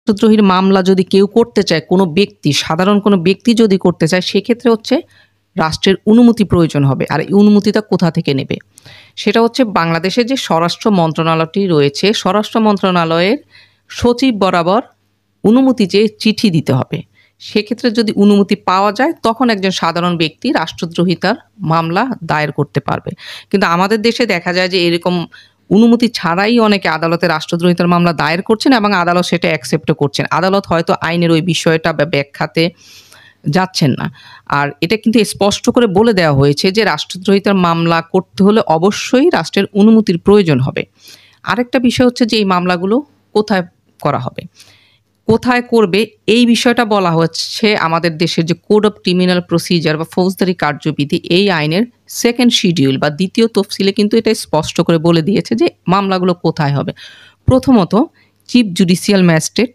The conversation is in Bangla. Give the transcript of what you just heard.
রাষ্ট্রদ্রোহীর মামলা যদি কেউ করতে চায়, কোনো ব্যক্তি, সাধারণ কোনো ব্যক্তি যদি করতে চায়, সেক্ষেত্রে হচ্ছে রাষ্ট্রের অনুমতি প্রয়োজন হবে। আর এই অনুমতিটা কোথা থেকে নেবে? সেটা হচ্ছে বাংলাদেশের যে স্বরাষ্ট্র মন্ত্রণালয়টি রয়েছে, স্বরাষ্ট্র মন্ত্রণালয়ের সচিব বরাবর অনুমতি চেয়ে চিঠি দিতে হবে। সেক্ষেত্রে যদি অনুমতি পাওয়া যায়, তখন একজন সাধারণ ব্যক্তি রাষ্ট্রদ্রোহিতার মামলা দায়ের করতে পারবে। কিন্তু আমাদের দেশে দেখা যায় যে এরকম অনুমতি ছাড়াই অনেকে আদালতে রাষ্ট্রদ্রোহিতার মামলা দায়ের করছেন এবং আদালত সেটা অ্যাকসেপ্টও করছেন। আদালত হয়তো আইনের ওই বিষয়টা বা ব্যাখ্যাতে যাচ্ছেন না। আর এটা কিন্তু স্পষ্ট করে বলে দেওয়া হয়েছে যে রাষ্ট্রদ্রোহিতার মামলা করতে হলে অবশ্যই রাষ্ট্রের অনুমতির প্রয়োজন হবে। আরেকটা বিষয় হচ্ছে যে এই মামলাগুলো কোথায় করা হবে? কোথায় করবে এই বিষয়টা বলা হচ্ছে আমাদের দেশের যে কোড অফ ক্রিমিনাল প্রসিজার বা ফৌজদারি কার্যবিধি, এই আইনের 2nd শিডিউল বা 2য় তফসিলে কিন্তু এটা স্পষ্ট করে বলে দিয়েছে যে মামলাগুলো কোথায় হবে। প্রথমত চিফ জুডিশিয়াল ম্যাজিস্ট্রেট